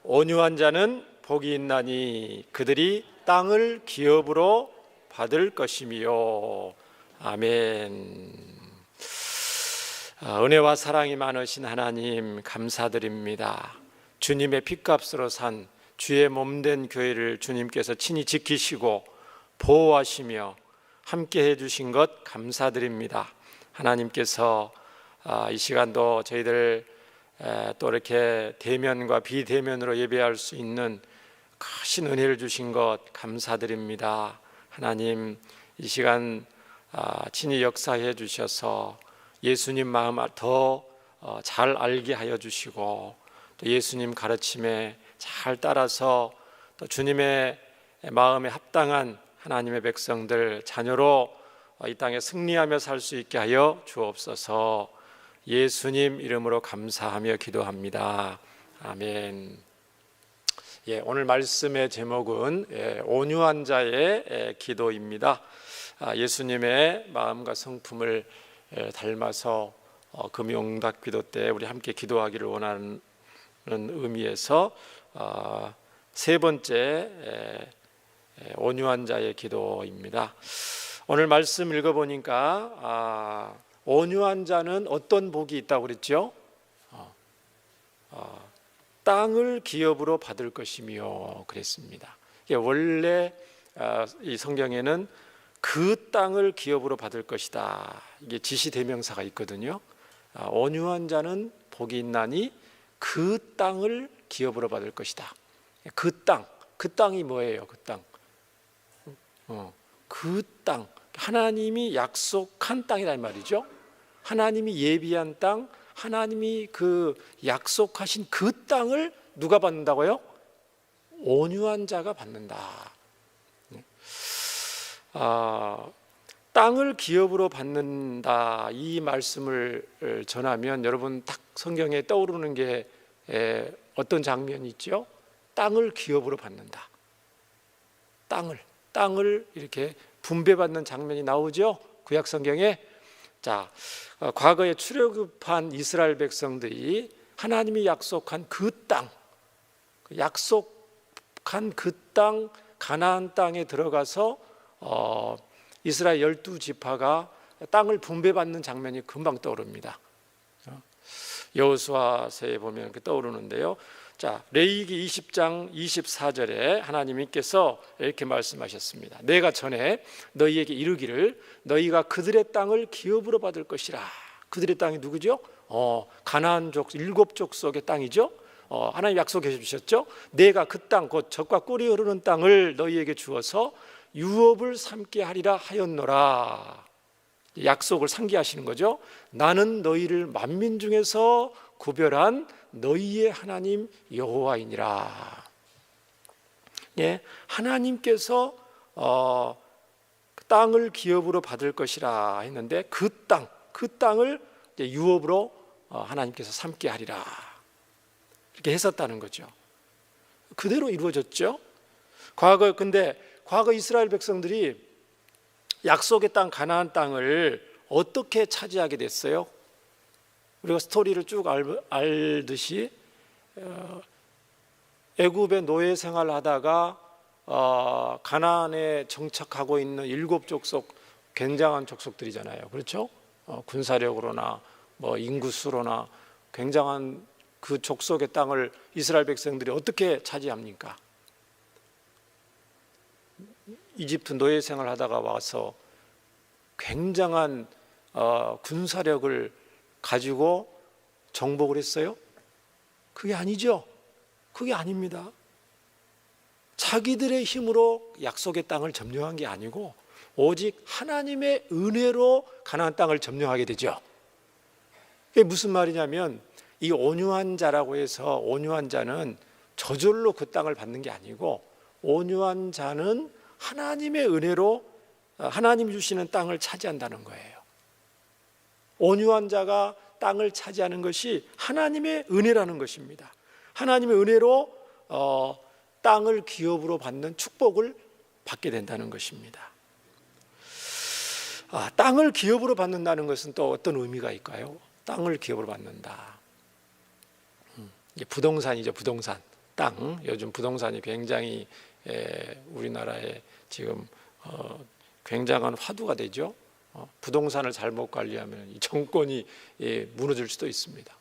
온유한 자는 복이 있나니 그들이 땅을 기업으로 받을 것이며. 아멘. 은혜와 사랑이 많으신 하나님 감사드립니다. 주님의 핏값으로 산 주의 몸된 교회를 주님께서 친히 지키시고 보호하시며 함께 해주신 것 감사드립니다. 하나님께서 이 시간도 저희들 또 이렇게 대면과 비대면으로 예배할 수 있는 크신 은혜를 주신 것 감사드립니다. 하나님, 이 시간 친히 역사해 주셔서 예수님 마음을 더 잘 알게 하여 주시고 또 예수님 가르침에 잘 따라서 또 주님의 마음에 합당한 하나님의 백성들 자녀로 이 땅에 승리하며 살 수 있게 하여 주옵소서. 예수님 이름으로 감사하며 기도합니다. 아멘. 오늘 말씀의 제목은 온유한 자의 기도입니다. 예수님의 마음과 성품을 닮아서 금요응답 기도 때 우리 함께 기도하기를 원하는 의미에서 세 번째 온유한 자의 기도입니다. 오늘 말씀 읽어보니까 온유한 자는 어떤 복이 있다고 그랬죠? 땅을 기업으로 받을 것이며 그랬습니다. 원래 이 성경에는 그 땅을 기업으로 받을 것이다, 이게 지시대명사가 있거든요. 온유한 자는 복이 있나니 그 땅을 기업으로 받을 것이다. 그 땅이 뭐예요? 그 땅, 하나님이 약속한 땅이란 말이죠. 하나님이 예비한 땅, 하나님이 그 약속하신 그 땅을 누가 받는다고요? 온유한 자가 받는다. 땅을 기업으로 받는다, 이 말씀을 전하면 여러분 딱 성경에 떠오르는 게 어떤 장면이 있죠? 땅을 기업으로 받는다. 땅을 이렇게 분배받는 장면이 나오죠? 구약 성경에. 자, 과거에 출애굽한 이스라엘 백성들이 하나님이 약속한 그 땅, 가나안 땅에 들어가서 이스라엘 12지파가 땅을 분배받는 장면이 금방 떠오릅니다. 여호수아서에 보면 이렇게 떠오르는데요. 자, 레위기 20장 24절에 하나님께서 이렇게 말씀하셨습니다. 내가 전에 너희에게 이르기를 너희가 그들의 땅을 기업으로 받을 것이라. 그들의 땅이 누구죠? 가나안 일곱 족속의 땅이죠. 하나님 약속해 주셨죠. 내가 그 땅, 곧 젖과 꿀이 흐르는 땅을 너희에게 주어서 유업을 삼게 하리라 하였노라. 약속을 상기하시는 거죠. 나는 너희를 만민 중에서 구별한 너희의 하나님 여호와이니라. 하나님께서 땅을 기업으로 받을 것이라 했는데 그 땅을 유업으로 하나님께서 삼게 하리라, 이렇게 했었다는 거죠. 그대로 이루어졌죠. 과거 이스라엘 백성들이 약속의 땅 가나안 땅을 어떻게 차지하게 됐어요? 우리가 스토리를 쭉 알듯이 애굽의 노예 생활하다가 가나안에 정착하고 있는 일곱 족속, 굉장한 족속들이잖아요. 그렇죠? 군사력으로나 인구수로나 굉장한 그 족속의 땅을 이스라엘 백성들이 어떻게 차지합니까? 이집트 노예 생활하다가 와서 굉장한 군사력을 가지고 정복을 했어요? 그게 아니죠. 그게 아닙니다. 자기들의 힘으로 약속의 땅을 점령한 게 아니고 오직 하나님의 은혜로 가나안 땅을 점령하게 되죠. 그게 무슨 말이냐면 이 온유한 자라고 해서 온유한 자는 저절로 그 땅을 받는 게 아니고 온유한 자는 하나님의 은혜로 하나님이 주시는 땅을 차지한다는 거예요. 온유한 자가 땅을 차지하는 것이 하나님의 은혜라는 것입니다. 하나님의 은혜로 땅을 기업으로 받는 축복을 받게 된다는 것입니다. 땅을 기업으로 받는다는 것은 또 어떤 의미가 있을까요? 땅을 기업으로 받는다. 이게 부동산이죠, 부동산. 땅, 요즘 부동산이 굉장히 우리나라에 지금 굉장한 화두가 되죠. 부동산을 잘못 관리하면 이 정권이 무너질 수도 있습니다.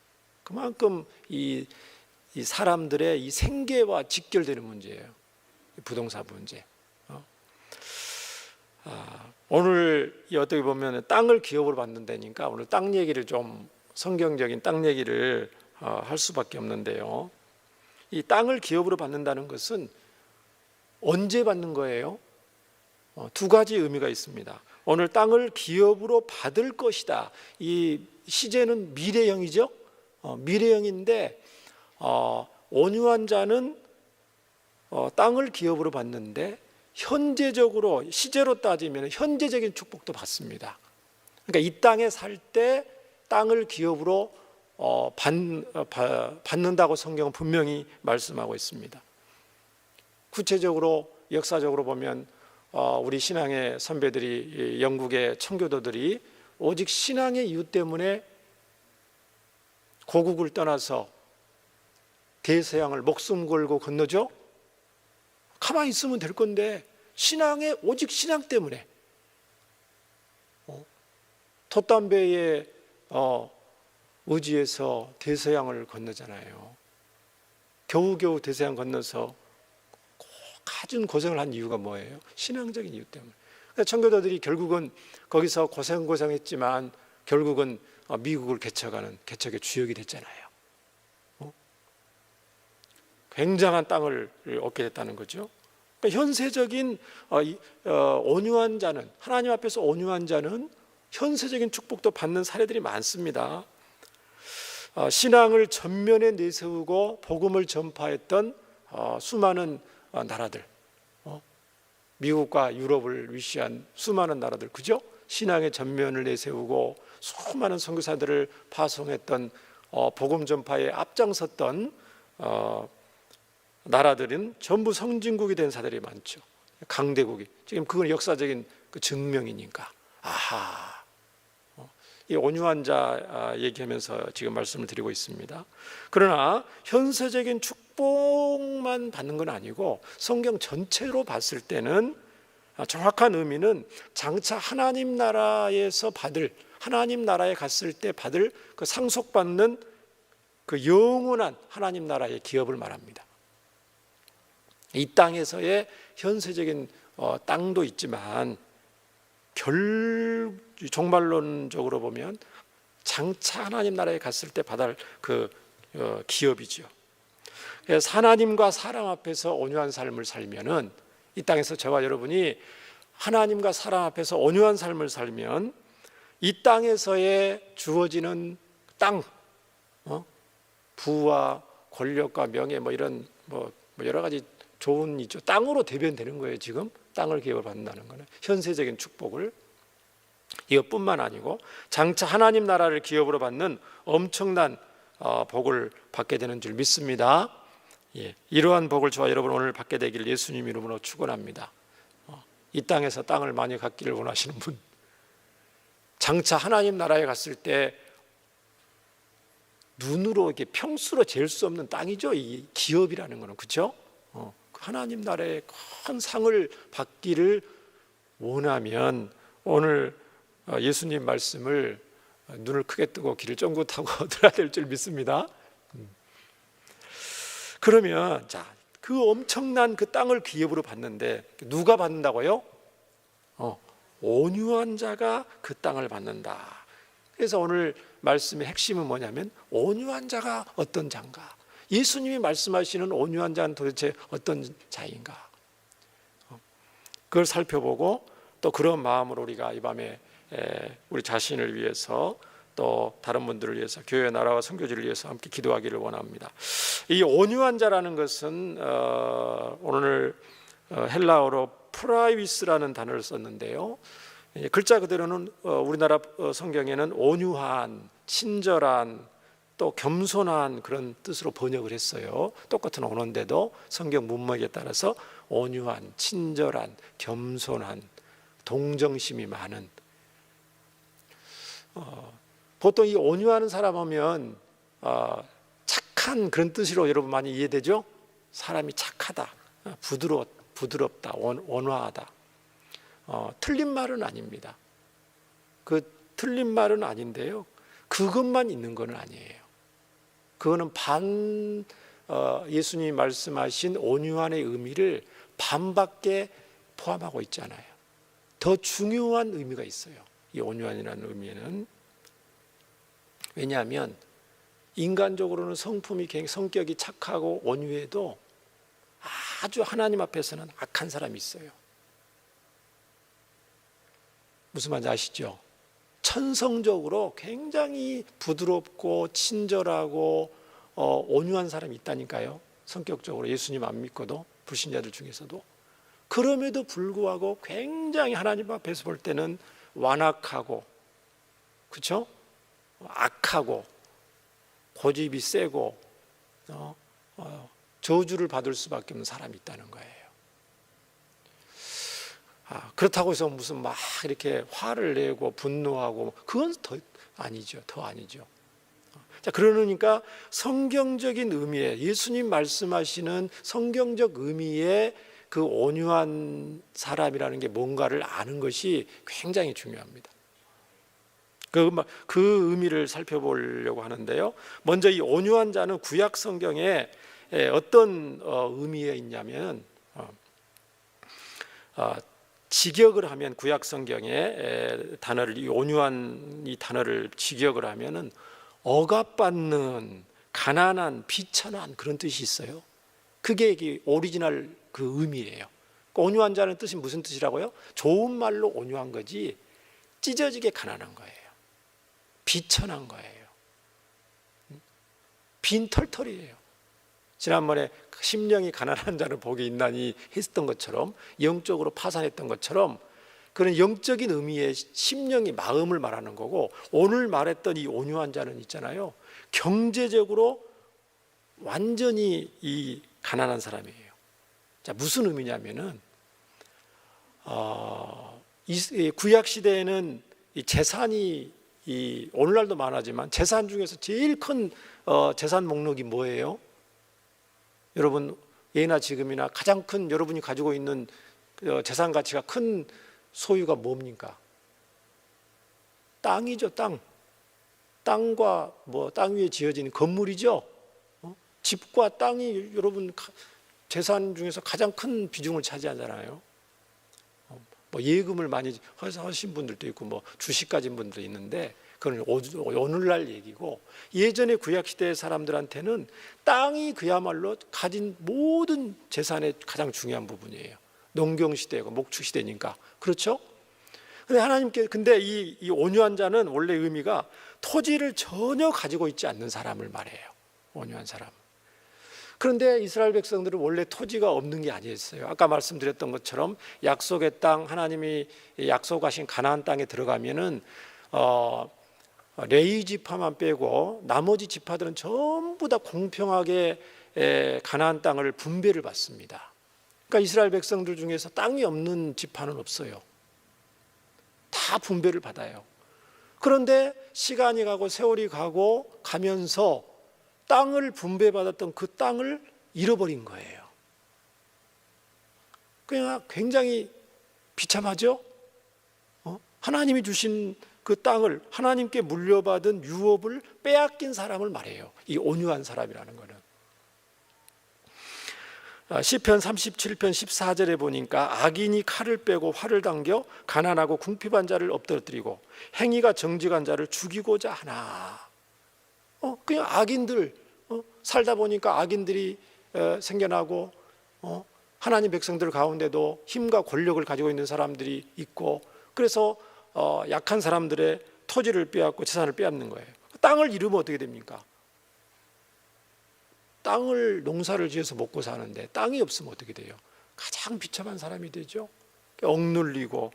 그만큼 이 사람들의 이 생계와 직결되는 문제예요. 부동산 문제. 오늘 어떻게 보면 땅을 기업으로 받는다니까 오늘 땅 얘기를 좀 성경적인 땅 얘기를 할 수밖에 없는데요. 이 땅을 기업으로 받는다는 것은 언제 받는 거예요? 두 가지 의미가 있습니다. 오늘 땅을 기업으로 받을 것이다. 이 시제는 미래형이죠. 미래형인데 온유한 자는 땅을 기업으로 받는데 현재적으로 시제로 따지면 현재적인 축복도 받습니다. 그러니까 이 땅에 살 때 땅을 기업으로 받는다고 성경은 분명히 말씀하고 있습니다. 구체적으로 역사적으로 보면 우리 신앙의 선배들이 영국의 청교도들이 오직 신앙의 이유 때문에 고국을 떠나서 대서양을 목숨 걸고 건너죠. 가만히 있으면 될 건데 오직 신앙 때문에 돛담배에 의지해서 대서양을 건너잖아요. 겨우겨우 대서양 건너서 갖은 고생을 한 이유가 뭐예요? 신앙적인 이유 때문에. 그러니까 청교도들이 결국은 거기서 고생했지만 결국은 미국을 개척의 주역이 됐잖아요. 굉장한 땅을 얻게 됐다는 거죠. 그러니까 현세적인 온유한 자는 하나님 앞에서 온유한 자는 현세적인 축복도 받는 사례들이 많습니다. 신앙을 전면에 내세우고 복음을 전파했던 수많은 나라들, 미국과 유럽을 위시한 수많은 나라들, 그죠? 신앙의 전면을 내세우고 수많은 선교사들을 파송했던 복음 전파에 앞장섰던 나라들은 전부 선진국이 된 사들이 많죠. 강대국이. 지금 그건 역사적인 그 증명이니까. 이 온유한 자 얘기하면서 지금 말씀을 드리고 있습니다. 그러나 현세적인 축복만 받는 건 아니고 성경 전체로 봤을 때는 정확한 의미는 장차 하나님 나라에서 하나님 나라에 갔을 때 받을 그 상속받는 그 영원한 하나님 나라의 기업을 말합니다. 이 땅에서의 현세적인 땅도 있지만 종말론적으로 보면 장차 하나님 나라에 갔을 때 받을 그 기업이죠. 그래서 하나님과 사람 앞에서 온유한 삶을 살면은 이 땅에서 저와 여러분이 하나님과 사람 앞에서 온유한 삶을 살면 이 땅에서의 주어지는 땅, 부와 권력과 명예 이런 여러 가지 좋은 있죠. 땅으로 대변되는 거예요. 지금 땅을 기업을 받는다는 거는 현세적인 축복을. 이것뿐만 아니고 장차 하나님 나라를 기업으로 받는 엄청난 복을 받게 되는 줄 믿습니다. 이러한 복을 저와 여러분 오늘 받게 되기를 예수님 이름으로 축원합니다. 이 땅에서 땅을 많이 갖기를 원하시는 분, 장차 하나님 나라에 갔을 때 눈으로 이렇게 평수로 잴 수 없는 땅이죠. 이 기업이라는 거는, 그렇죠? 하나님 나라의 큰 상을 받기를 원하면 오늘 예수님 말씀을 눈을 크게 뜨고 귀를 쫑긋하고 들어야 될 줄 믿습니다. 그러면 그 엄청난 그 땅을 기업으로 받는데 누가 받는다고요? 온유한 자가 그 땅을 받는다. 그래서 오늘 말씀의 핵심은 뭐냐면 온유한 자가 어떤 자인가? 예수님이 말씀하시는 온유한 자는 도대체 어떤 자인가? 그걸 살펴보고 또 그런 마음으로 우리가 이 밤에 우리 자신을 위해서 또 다른 분들을 위해서 교회 나라와 선교지를 위해서 함께 기도하기를 원합니다. 이 온유한 자라는 것은 오늘 헬라어로 프라이비스라는 단어를 썼는데요. 글자 그대로는 우리나라 성경에는 온유한, 친절한, 또 겸손한 그런 뜻으로 번역을 했어요. 똑같은 언어인데도 성경 문맥에 따라서 온유한, 친절한, 겸손한, 동정심이 많은. 보통 이 온유하는 사람 하면 착한 그런 뜻으로 여러분 많이 이해되죠? 사람이 착하다, 부드럽다, 온화하다. 틀린 말은 아닙니다. 그 틀린 말은 아닌데요, 그것만 있는 건 아니에요. 그거는 예수님이 말씀하신 온유한의 의미를 반밖에 포함하고 있잖아요. 더 중요한 의미가 있어요, 이 온유한이라는 의미에는. 왜냐하면 인간적으로는 성격이 착하고 온유해도 아주 하나님 앞에서는 악한 사람이 있어요. 무슨 말인지 아시죠? 천성적으로 굉장히 부드럽고 친절하고 온유한 사람이 있다니까요. 성격적으로 예수님 안 믿고도, 불신자들 중에서도. 그럼에도 불구하고 굉장히 하나님 앞에서 볼 때는 완악하고, 그렇죠? 악하고, 고집이 세고, 저주를 받을 수밖에 없는 사람이 있다는 거예요. 그렇다고 해서 무슨 막 이렇게 화를 내고 분노하고, 그건 더 아니죠. 자, 그러니까 성경적인 의미에, 예수님 말씀하시는 성경적 의미의 그 온유한 사람이라는 게 뭔가를 아는 것이 굉장히 중요합니다. 그 의미를 살펴보려고 하는데요. 먼저 이 온유한 자는 구약 성경에 어떤 의미에 있냐면, 직역을 하면, 구약 성경의 단어를, 이 온유한 이 단어를 직역을 하면은 억압받는, 가난한, 비천한 그런 뜻이 있어요. 그게 오리지널 그 의미예요. 온유한 자는 뜻이 무슨 뜻이라고요? 좋은 말로 온유한 거지 찢어지게 가난한 거예요. 비천한 거예요. 빈털털이에요. 지난번에 심령이 가난한 자는 복이 있나니 했던 것처럼, 영적으로 파산했던 것처럼, 그런 영적인 의미의 심령이 마음을 말하는 거고, 오늘 말했던 이 온유한 자는 있잖아요, 경제적으로 완전히 이 가난한 사람이에요. 자, 무슨 의미냐면은 이 구약 시대에는 이 재산이 오늘날도 많아지만 재산 중에서 제일 큰 재산 목록이 뭐예요? 여러분, 예나 지금이나 가장 큰, 여러분이 가지고 있는 재산 가치가 큰 소유가 뭡니까? 땅이죠. 땅과 땅 위에 지어진 건물이죠. 집과 땅이 여러분 재산 중에서 가장 큰 비중을 차지하잖아요. 예금을 많이 하신 분들도 있고, 주식 가진 분들도 있는데, 그건 오늘날 얘기고, 예전에 구약시대의 사람들한테는 땅이 그야말로 가진 모든 재산의 가장 중요한 부분이에요. 농경시대고 목축시대니까. 그렇죠? 근데 이 온유한 자는 원래 의미가 토지를 전혀 가지고 있지 않는 사람을 말해요. 온유한 사람. 그런데 이스라엘 백성들은 원래 토지가 없는 게 아니었어요. 아까 말씀드렸던 것처럼 약속의 땅, 하나님이 약속하신 가나안 땅에 들어가면은 레위 지파만 빼고 나머지 지파들은 전부 다 공평하게 가나안 땅을 분배를 받습니다. 그러니까 이스라엘 백성들 중에서 땅이 없는 지파는 없어요. 다 분배를 받아요. 그런데 시간이 가고 세월이 가면서 땅을 분배받았던 그 땅을 잃어버린 거예요. 그냥 굉장히 비참하죠? 하나님이 주신 그 땅을, 하나님께 물려받은 유업을 빼앗긴 사람을 말해요. 이 온유한 사람이라는 거는. 시편 37편 14절에 보니까 악인이 칼을 빼고 활을 당겨 가난하고 궁핍한 자를 엎드러뜨리고 행위가 정직한 자를 죽이고자 하나. 그냥 악인들, 살다 보니까 악인들이 생겨나고, 하나님 백성들 가운데도 힘과 권력을 가지고 있는 사람들이 있고, 그래서 약한 사람들의 토지를 빼앗고 재산을 빼앗는 거예요. 땅을 잃으면 어떻게 됩니까? 땅을 농사를 지어서 먹고 사는데 땅이 없으면 어떻게 돼요? 가장 비참한 사람이 되죠. 억눌리고.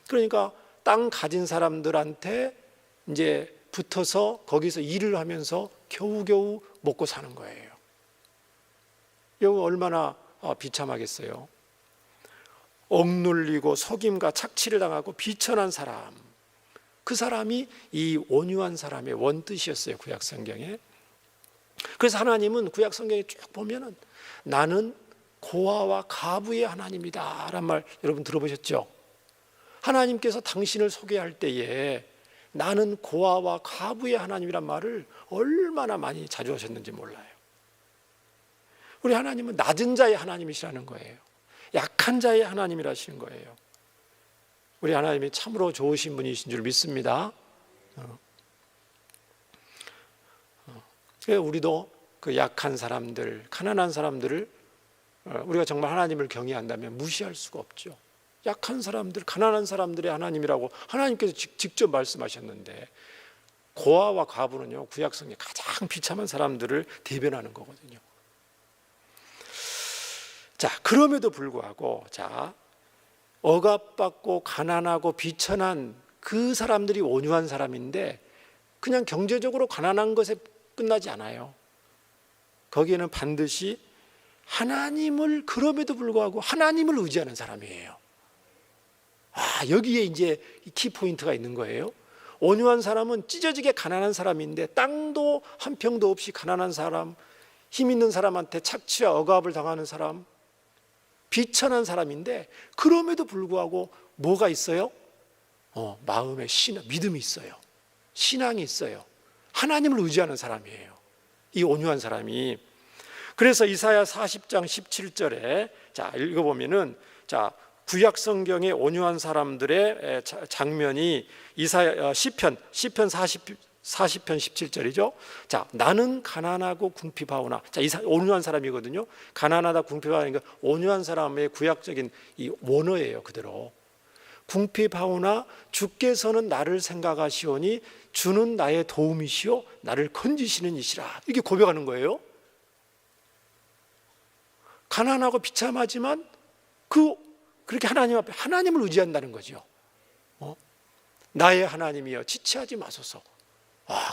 그러니까 땅 가진 사람들한테 이제 붙어서 거기서 일을 하면서 겨우겨우 먹고 사는 거예요. 이거 얼마나 비참하겠어요. 억눌리고 속임과 착취를 당하고 비천한 사람, 그 사람이 이 온유한 사람의 원뜻이었어요, 구약 성경에. 그래서 하나님은 구약 성경에 쭉 보면은 나는 고아와 가부의 하나님이다 라는 말 여러분 들어보셨죠? 하나님께서 당신을 소개할 때에 나는 고아와 가부의 하나님이란 말을 얼마나 많이 자주 하셨는지 몰라요. 우리 하나님은 낮은 자의 하나님이시라는 거예요. 약한 자의 하나님이라시는 거예요. 우리 하나님이 참으로 좋으신 분이신 줄 믿습니다. 우리도 그 약한 사람들, 가난한 사람들을 우리가 정말 하나님을 경외한다면 무시할 수가 없죠. 약한 사람들, 가난한 사람들의 하나님이라고 하나님께서 직접 말씀하셨는데, 고아와 과부는요 구약성에 가장 비참한 사람들을 대변하는 거거든요. 자, 그럼에도 불구하고 억압받고 가난하고 비천한 그 사람들이 온유한 사람인데 그냥 경제적으로 가난한 것에 끝나지 않아요. 거기에는 반드시 하나님을, 그럼에도 불구하고 하나님을 의지하는 사람이에요. 여기에 이제 키포인트가 있는 거예요. 온유한 사람은 찢어지게 가난한 사람인데 땅도 한 평도 없이 가난한 사람, 힘 있는 사람한테 착취와 억압을 당하는 사람, 비천한 사람인데 그럼에도 불구하고 뭐가 있어요? 마음에 믿음이 있어요. 신앙이 있어요. 하나님을 의지하는 사람이에요, 이 온유한 사람이. 그래서 이사야 40장 17절에 읽어보면은 구약 성경의 온유한 사람들의 장면이 이사야 시편 40편 17절이죠. 나는 가난하고 궁핍하오나. 온유한 사람이거든요. 가난하다 궁핍하니까 온유한 사람의 구약적인 이 원어예요, 그대로. 궁핍하오나 주께서는 나를 생각하시오니 주는 나의 도움이시오 나를 건지시는 이시라. 이렇게 고백하는 거예요. 가난하고 비참하지만 그렇게 하나님 앞에 하나님을 의지한다는 거죠. 나의 하나님이여 지체하지 마소서.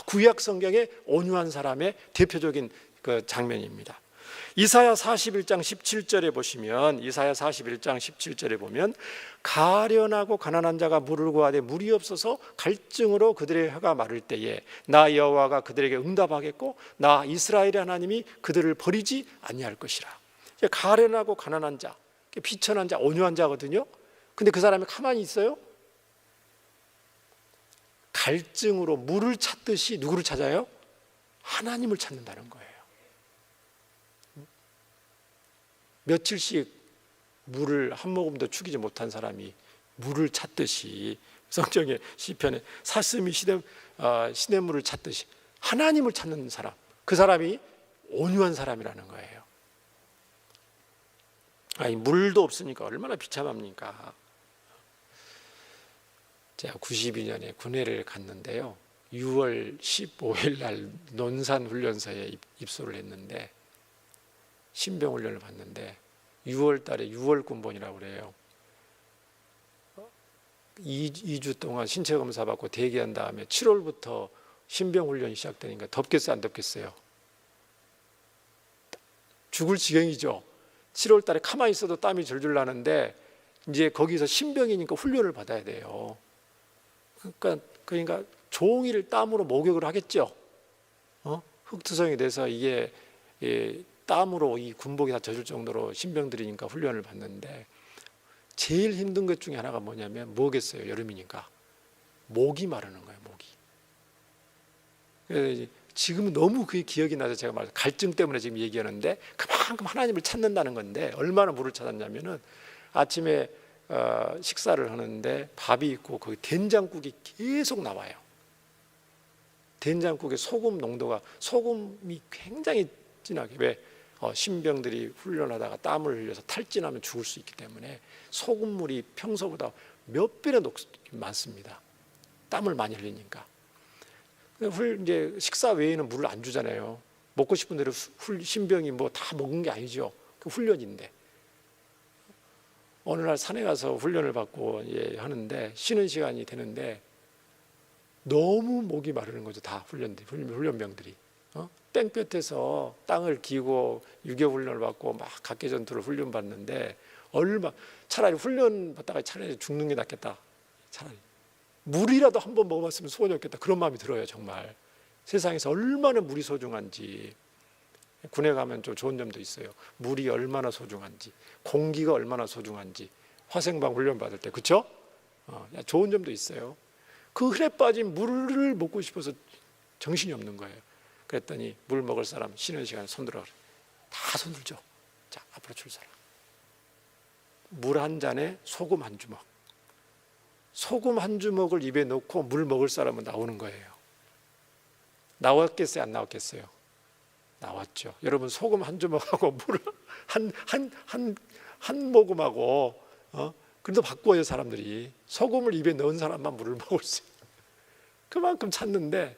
구약 성경의 온유한 사람의 대표적인 그 장면입니다. 이사야 41장 17절에 보시면, 이사야 41장 17절에 보면 가련하고 가난한 자가 물을 구하되 물이 없어서 갈증으로 그들의 혀가 마를 때에 나 여호와가 그들에게 응답하겠고 나 이스라엘의 하나님이 그들을 버리지 아니할 것이라. 가련하고 가난한 자, 비천한 자, 온유한 자거든요. 근데 그 사람이 가만히 있어요? 갈증으로 물을 찾듯이 누구를 찾아요? 하나님을 찾는다는 거예요. 며칠씩 물을 한 모금도 죽이지 못한 사람이 물을 찾듯이, 성경의 시편에 사슴이 시냇물을 찾듯이 하나님을 찾는 사람, 그 사람이 온유한 사람이라는 거예요. 물도 없으니까 얼마나 비참합니까? 제가 92년에 군회를 갔는데요, 6월 15일 날 논산훈련소에 입소를 했는데 신병훈련을 받는데 6월 달에 6월 군번이라고 그래요. 2주 동안 신체검사 받고 대기한 다음에 7월부터 신병훈련이 시작되니까 덥겠어요, 안 덥겠어요? 죽을 지경이죠. 7월 달에 가만히 있어도 땀이 줄줄 나는데 이제 거기서 신병이니까 훈련을 받아야 돼요. 그러니까 종일 땀으로 목욕을 하겠죠. 흙투성이 돼서 이게 땀으로 이 군복이 다 젖을 정도로 신병들이니까 훈련을 받는데 제일 힘든 것 중에 하나가 뭐냐면 뭐겠어요? 여름이니까 목이 마르는 거예요. 목이. 지금 너무 그게 기억이 나서 제가 갈증 때문에 지금 얘기하는데 그만큼 하나님을 찾는다는 건데, 얼마나 물을 찾았냐면은 아침에 식사를 하는데 밥이 있고 거기 된장국이 계속 나와요. 된장국의 소금 농도가, 소금이 굉장히 진하게, 왜 신병들이 훈련하다가 땀을 흘려서 탈진하면 죽을 수 있기 때문에 소금물이 평소보다 몇 배나 많습니다. 땀을 많이 흘리니까. 이제 식사 외에는 물을 안 주잖아요. 먹고 싶은 대로 신병이 뭐 다 먹은 게 아니죠. 그 훈련인데. 어느 날 산에 가서 훈련을 받고 하는데 쉬는 시간이 되는데 너무 목이 마르는 거죠. 다 훈련병들이. 땡볕에서 땅을 기고 유교 훈련을 받고 막 각계 전투를 훈련 받는데 차라리 훈련 받다가 차라리 죽는 게 낫겠다. 차라리 물이라도 한번 먹어봤으면 소원이 없겠다. 그런 마음이 들어요. 정말 세상에서 얼마나 물이 소중한지. 군에 가면 좀 좋은 점도 있어요. 물이 얼마나 소중한지, 공기가 얼마나 소중한지 화생방 훈련 받을 때, 그렇죠? 좋은 점도 있어요. 그 흔해 빠진 물을 먹고 싶어서 정신이 없는 거예요. 그랬더니 물 먹을 사람 쉬는 시간에 손들어. 다 손들죠. 자, 앞으로 줄 사람. 물 한 잔에 소금 한 주먹. 소금 한 주먹을 입에 넣고 물 먹을 사람은 나오는 거예요. 나왔겠어요? 안 나왔겠어요? 나왔죠. 여러분, 소금 한 주먹하고 물을 한 모금하고 그래도 바꿔요. 사람들이 소금을 입에 넣은 사람만 물을 먹을 수 있어요. 그만큼 찾는데,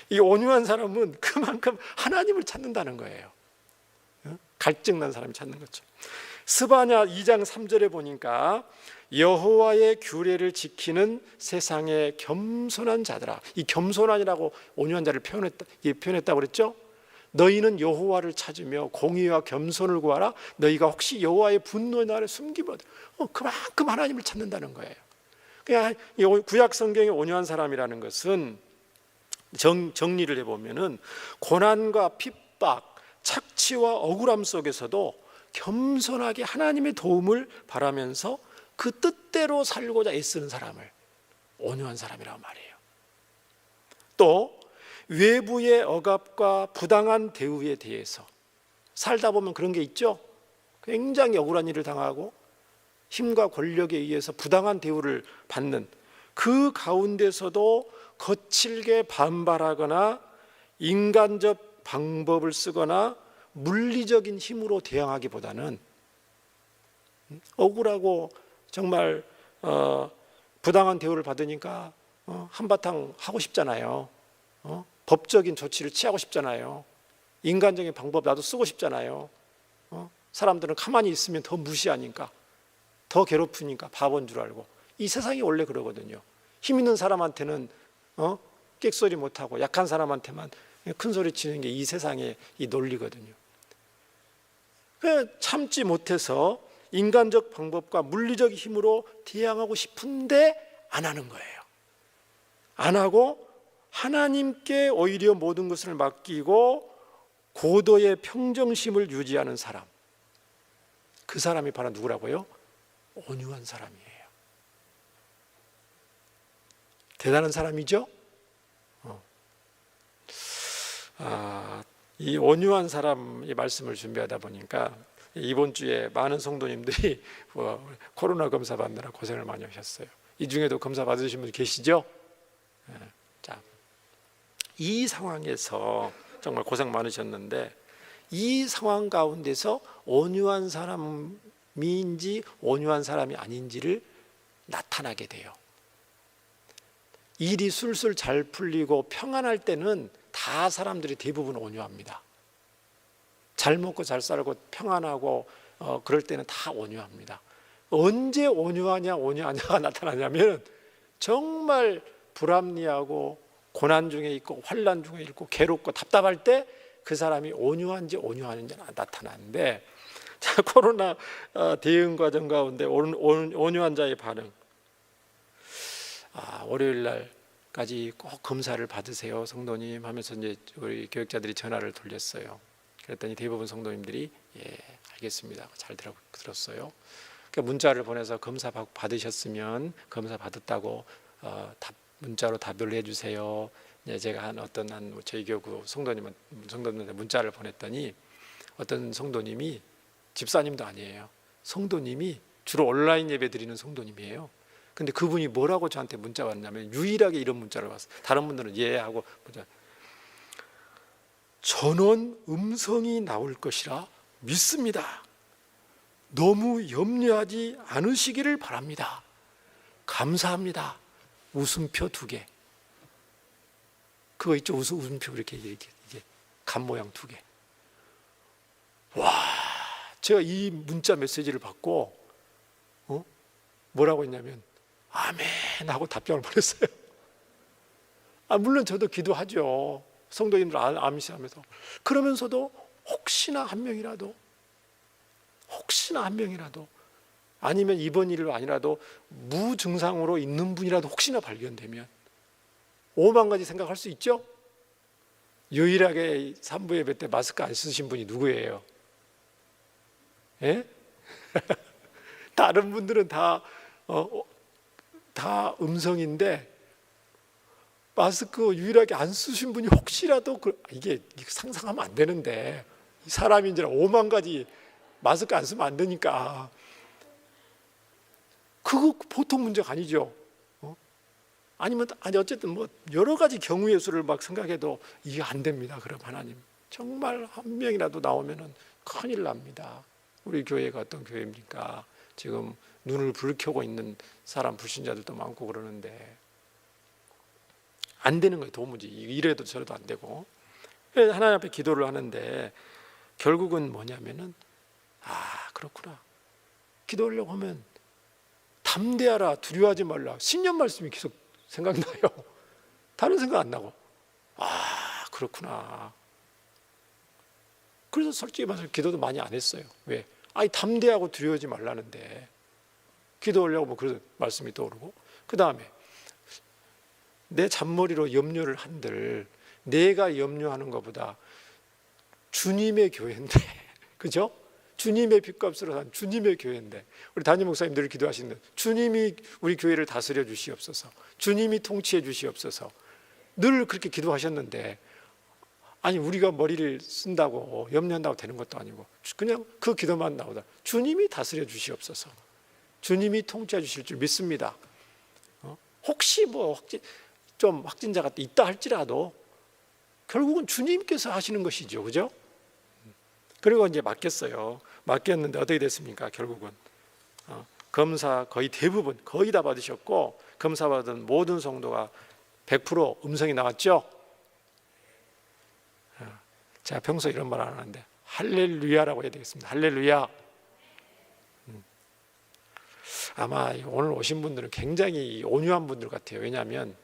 이 온유한 사람은 그만큼 하나님을 찾는다는 거예요. 갈증 난 사람이 찾는 거죠. 스바냐 2장 3절에 보니까 여호와의 규례를 지키는 세상의 겸손한 자들아. 이 겸손한이라고 온유한 자를 표현했다고 그랬죠. 너희는 여호와를 찾으며 공의와 겸손을 구하라. 너희가 혹시 여호와의 분노의 날에 숨기면 그만큼 하나님을 찾는다는 거예요. 그냥 구약 성경의 온유한 사람이라는 것은 정리를 해보면은 고난과 핍박, 착취와 억울함 속에서도 겸손하게 하나님의 도움을 바라면서 그 뜻대로 살고자 애쓰는 사람을 온유한 사람이라고 말해요. 또 외부의 억압과 부당한 대우에 대해서 살다 보면 그런 게 있죠. 굉장히 억울한 일을 당하고 힘과 권력에 의해서 부당한 대우를 받는 그 가운데서도 거칠게 반발하거나 인간적 방법을 쓰거나 물리적인 힘으로 대항하기보다는 억울하고 정말 부당한 대우를 받으니까 한바탕 하고 싶잖아요. 법적인 조치를 취하고 싶잖아요. 인간적인 방법 나도 쓰고 싶잖아요. 사람들은 가만히 있으면 더 무시하니까, 더 괴롭히니까 바보인 줄 알고. 이 세상이 원래 그러거든요. 힘 있는 사람한테는 끽소리 못하고 약한 사람한테만 큰 소리 치는 게 이 세상의 이 논리거든요. 참지 못해서 인간적 방법과 물리적 힘으로 대항하고 싶은데 안 하는 거예요. 안 하고 하나님께 오히려 모든 것을 맡기고 고도의 평정심을 유지하는 사람, 그 사람이 바로 누구라고요? 온유한 사람이에요. 대단한 사람이죠? 이 온유한 사람의 말씀을 준비하다 보니까 이번 주에 많은 성도님들이 코로나 검사 받느라 고생을 많이 하셨어요. 이 중에도 검사 받으신 분 계시죠? 자, 이 상황에서 정말 고생 많으셨는데, 이 상황 가운데서 온유한 사람인지 온유한 사람이 아닌지를 나타나게 돼요. 일이 술술 잘 풀리고 평안할 때는 다 사람들이 대부분 온유합니다. 잘 먹고 잘 살고 평안하고 그럴 때는 다 온유합니다. 언제 온유하냐 온유하냐가 나타나냐면 정말 불합리하고 고난 중에 있고 환난 중에 있고 괴롭고 답답할 때 그 사람이 온유한지 온유하는지 나타나는데, 자, 코로나 대응 과정 가운데 온유한 자의 반응. 월요일 날까지 꼭 검사를 받으세요, 성도님 하면서 이제 우리 교육자들이 전화를 돌렸어요. 그랬더니 대부분 성도님들이 알겠습니다, 잘 들었어요. 그러니까 문자를 보내서 검사 받으셨으면 검사 받았다고 문자로 답변을 해주세요. 제가 저희 교구 성도님한테 문자를 보냈더니 어떤 성도님이, 집사님도 아니에요, 성도님이 주로 온라인 예배 드리는 성도님이에요. 근데 그분이 뭐라고 저한테 문자 왔냐면 유일하게 이런 문자를 왔어요. 다른 분들은 예 하고 문자, 전원 음성이 나올 것이라 믿습니다. 너무 염려하지 않으시기를 바랍니다. 감사합니다. 웃음표 2개. 그거 있죠, 웃음표 이렇게 간 모양 2개. 와, 제가 이 문자 메시지를 받고 뭐라고 했냐면 아멘 하고 답장을 보냈어요. 물론 저도 기도하죠. 성도님들 아미시하면서. 그러면서도 혹시나 한 명이라도 아니면 이번 일로 아니라도 무증상으로 있는 분이라도 혹시나 발견되면 5만 가지 생각할 수 있죠. 유일하게 산부 예배 때 마스크 안 쓰신 분이 누구예요? 예? 다른 분들은 다 음성인데 마스크 유일하게 안 쓰신 분이 혹시라도 이게 상상하면 안 되는데, 사람인지라 5만 가지 마스크 안 쓰면 안 되니까 그거 보통 문제가 아니죠. 아니면 어쨌든 뭐 여러 가지 경우의 수를 막 생각해도 이게 안 됩니다. 그럼 하나님 정말 한 명이라도 나오면은 큰일 납니다. 우리 교회가 어떤 교회입니까? 지금 눈을 불켜고 있는 사람 불신자들도 많고 그러는데 안 되는 거예요. 도무지 이래도 저래도 안 되고. 그래서 하나님 앞에 기도를 하는데 결국은 뭐냐면은 그렇구나. 기도하려고 하면 담대하라, 두려워하지 말라, 신년 말씀이 계속 생각나요. 다른 생각 안 나고. 그렇구나. 그래서 솔직히 말해서 기도도 많이 안 했어요. 왜? 담대하고 두려워하지 말라는데 기도하려고 뭐 그런 말씀이 떠오르고, 그 다음에 내 잔머리로 염려를 한들 내가 염려하는 것보다 주님의 교회인데 그죠? 주님의 핏값으로 산 주님의 교회인데, 우리 담임 목사님들이 기도하시는 주님이 우리 교회를 다스려 주시옵소서, 주님이 통치해 주시옵소서, 늘 그렇게 기도하셨는데 우리가 머리를 쓴다고 염려한다고 되는 것도 아니고 그냥 그 기도만 나오다 주님이 다스려 주시옵소서, 주님이 통치해 주실 줄 믿습니다. 혹시 뭐 좀 확진자가 있다 할지라도 결국은 주님께서 하시는 것이죠. 그죠? 그리고 이제 맡겼어요. 맡겼는데 어떻게 됐습니까? 결국은 검사 거의 대부분, 거의 다 받으셨고, 검사 받은 모든 성도가 100% 음성이 나왔죠. 제가 평소에 이런 말 안 하는데 할렐루야라고 해야 되겠습니다. 할렐루야. 아마 오늘 오신 분들은 굉장히 온유한 분들 같아요. 왜냐하면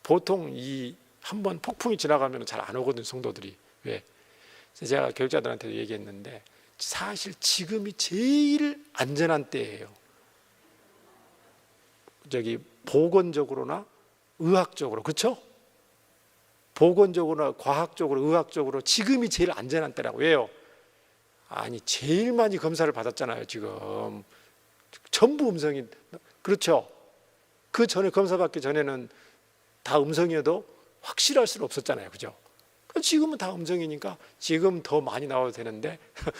보통 이 한번 폭풍이 지나가면 잘 안 오거든, 성도들이. 왜? 제가 교육자들한테도 얘기했는데 사실 지금이 제일 안전한 때예요. 보건적으로나 의학적으로, 그렇죠? 보건적으로나 과학적으로, 의학적으로 지금이 제일 안전한 때라고. 왜요? 제일 많이 검사를 받았잖아요. 지금 전부 음성이, 그렇죠? 그 전에 검사 받기 전에는 다 음성이어도 확실할 수는 없었잖아요. 그죠? 지금은 다 음성이니까 지금 더 많이 나와도 되는데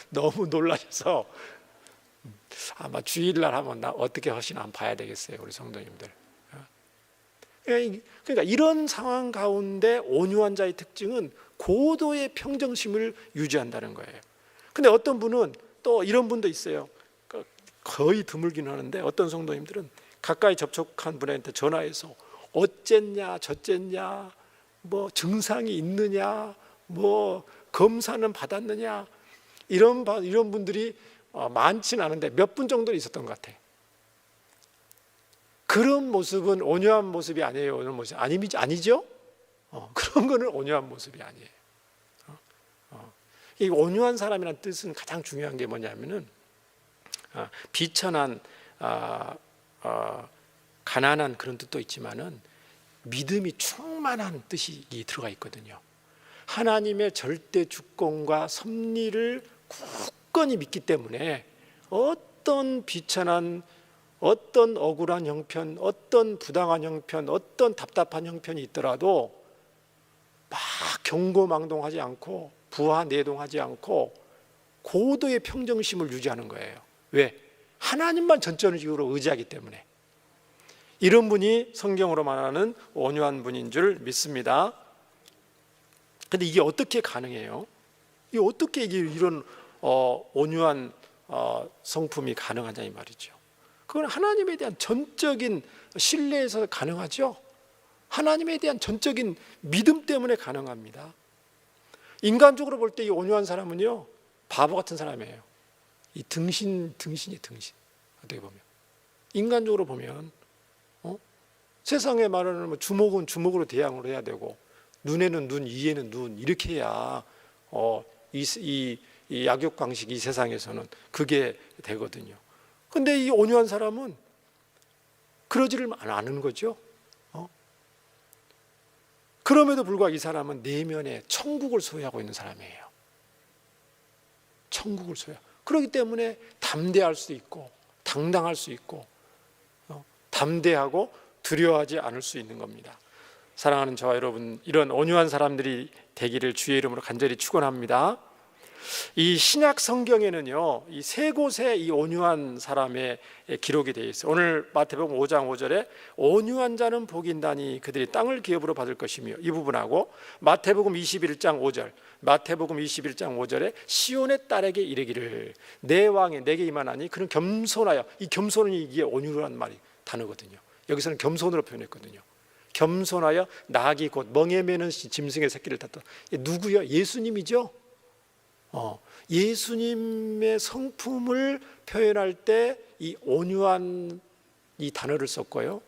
너무 놀라셔서 아마 주일날 하면 어떻게 하시나 한번 봐야 되겠어요, 우리 성도님들. 그러니까 이런 상황 가운데 온유한 자의 특징은 고도의 평정심을 유지한다는 거예요. 근데 어떤 분은 또 이런 분도 있어요. 거의 드물긴 하는데 어떤 성도님들은 가까이 접촉한 분한테 전화해서 어쨌냐 저쨌냐, 뭐 증상이 있느냐, 뭐 검사는 받았느냐, 이런 분들이 많지는 않은데 몇 분 정도 있었던 것 같아요. 그런 모습은 온유한 모습이 아니에요. 오늘 모습 아니죠? 그런 거는 온유한 모습이 아니에요. 이 온유한 사람이라는 뜻은 가장 중요한 게 뭐냐면은 비천한, 가난한 그런 뜻도 있지만은 믿음이 충만한 뜻이 들어가 있거든요. 하나님의 절대 주권과 섭리를 굳건히 믿기 때문에 어떤 비천한, 어떤 억울한 형편, 어떤 부당한 형편, 어떤 답답한 형편이 있더라도 막 경고망동하지 않고 부하내동하지 않고 고도의 평정심을 유지하는 거예요. 왜? 하나님만 전적으로 의지하기 때문에. 이런 분이 성경으로 말하는 온유한 분인 줄 믿습니다. 근데 이게 어떻게 가능해요? 이게 어떻게 이런 온유한 성품이 가능하냐 이 말이죠. 그건 하나님에 대한 전적인 신뢰에서 가능하죠. 하나님에 대한 전적인 믿음 때문에 가능합니다. 인간적으로 볼 때 이 온유한 사람은요, 바보 같은 사람이에요. 이 등신이 등신. 어떻게 보면 인간적으로 보면 세상에 말하는 뭐 주먹은 주먹으로 대항을 해야 되고, 눈에는 눈, 이에는 눈, 이렇게 해야 이 약육강식 이 세상에서는 그게 되거든요. 근데 이 온유한 사람은 그러지를 않은 거죠. 그럼에도 불구하고 이 사람은 내면에 천국을 소유하고 있는 사람이에요. 천국을 소유하고. 그렇기 때문에 담대할 수 있고 당당할 수 있고 담대하고 두려워하지 않을 수 있는 겁니다. 사랑하는 저와 여러분, 이런 온유한 사람들이 되기를 주의 이름으로 간절히 축원합니다. 이 신약 성경에는요, 이 세 곳에 이 온유한 사람의 기록이 되어 있어요. 오늘 마태복음 5장 5절에 온유한 자는 복이 있나니 그들이 땅을 기업으로 받을 것이며, 이 부분하고 마태복음 21장 5절, 마태복음 21장 5절에 시온의 딸에게 이르기를 내 왕이 내게 임하나니 그는 겸손하여, 이 겸손은 이게 온유란 말이 단어거든요. 여기서는 겸손으로 표현했거든요. 겸손하여 낙이 곧 멍에 매는 짐승의 새끼를 탔다. 누구요? 예수님이죠. 예수님의 성품을 표현할 때 이 온유한 이 단어를 썼고요.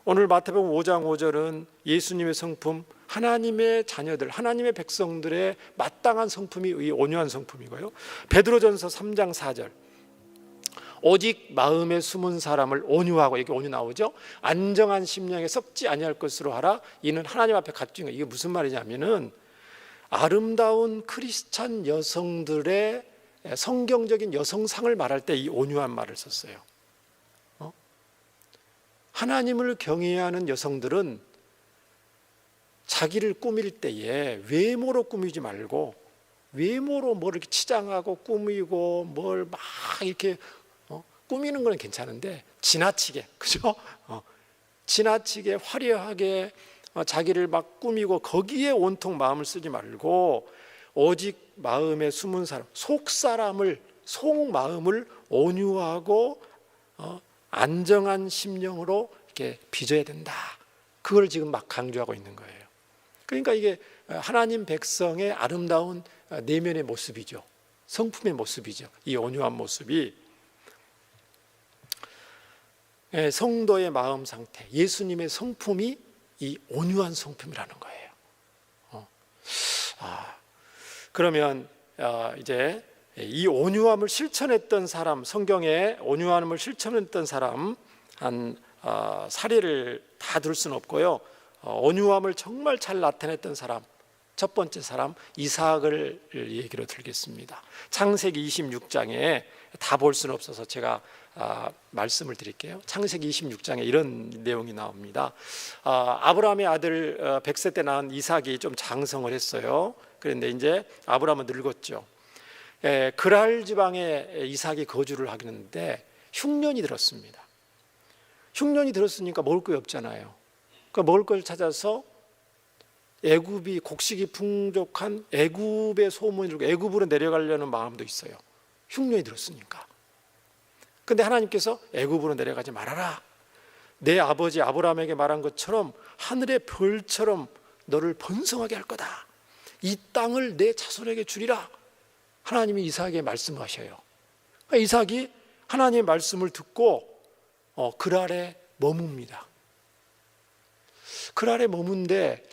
오늘 마태복음 5장 5절은 예수님의 성품, 하나님의 자녀들, 하나님의 백성들의 마땅한 성품이 이 온유한 성품이고요. 베드로전서 3장 4절, 오직 마음에 숨은 사람을 온유하고, 여기 온유 나오죠. 안정한 심령에 썩지 아니할 것으로 하라. 이는 하나님 앞에 갖춘 것. 이게 무슨 말이냐면은 아름다운 크리스찬 여성들의 성경적인 여성상을 말할 때 이 온유한 말을 썼어요. 하나님을 경외하는 여성들은 자기를 꾸밀 때에 외모로 꾸미지 말고, 외모로 뭘 이렇게 치장하고 꾸미고 뭘 막 이렇게 꾸미는 건 괜찮은데 지나치게, 그죠? 지나치게 화려하게 자기를 막 꾸미고 거기에 온통 마음을 쓰지 말고, 오직 마음에 숨은 사람, 속마음을 온유하고 안정한 심령으로 이렇게 빚어야 된다. 그걸 지금 막 강조하고 있는 거예요. 그러니까 이게 하나님 백성의 아름다운 내면의 모습이죠. 성품의 모습이죠. 이 온유한 모습이 성도의 마음 상태, 예수님의 성품이 이 온유한 성품이라는 거예요. 그러면 이제 이 온유함을 실천했던 사람, 성경에 온유함을 실천했던 사람 한 사례를 다 들 수는 없고요. 온유함을 정말 잘 나타냈던 사람, 첫 번째 사람 이삭을 얘기로 들겠습니다. 창세기 26장에 다 볼 수는 없어서 제가 말씀을 드릴게요. 창세기 26장에 이런 내용이 나옵니다. 아브라함의 아들 100세 때 낳은 이삭이 좀 장성을 했어요. 그런데 이제 아브라함은 늙었죠. 그랄 지방에 이삭이 거주를 하겠는데 흉년이 들었습니다. 흉년이 들었으니까 먹을 게 없잖아요. 그러니까 먹을 걸 찾아서 애굽이 곡식이 풍족한 애굽의 소문이 들고 애굽으로 내려가려는 마음도 있어요. 흉년이 들었으니까. 근데 하나님께서 애굽으로 내려가지 말아라. 내 아버지 아브라함에게 말한 것처럼 하늘의 별처럼 너를 번성하게 할 거다. 이 땅을 내 자손에게 주리라. 하나님이 이삭에게 말씀하셔요. 이삭이 하나님의 말씀을 듣고 그랄에 머뭅니다. 그랄에 머문데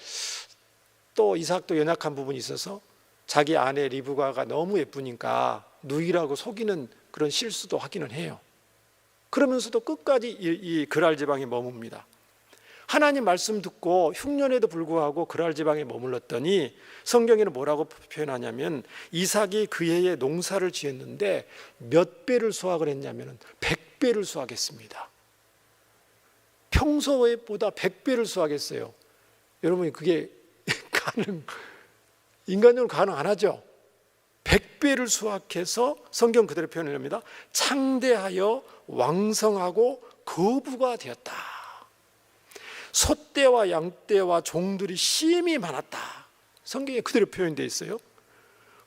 또 이삭도 연약한 부분이 있어서 자기 아내 리브가가 너무 예쁘니까 누이라고 속이는 그런 실수도 하기는 해요. 그러면서도 끝까지 이 그랄 지방에 머뭅니다. 하나님 말씀 듣고 흉년에도 불구하고 그랄 지방에 머물렀더니 성경에는 뭐라고 표현하냐면 이삭이 그 해에 농사를 지었는데 몇 배를 수확을 했냐면 100배를 수확했습니다. 평소보다 100배를 수확했어요. 여러분 그게 인간적으로 가능 안 하죠. 100배를 수확해서 성경 그대로 표현을 합니다. 창대하여 왕성하고 거부가 되었다. 소떼와 양떼와 종들이 심히 많았다. 성경에 그대로 표현되어 있어요.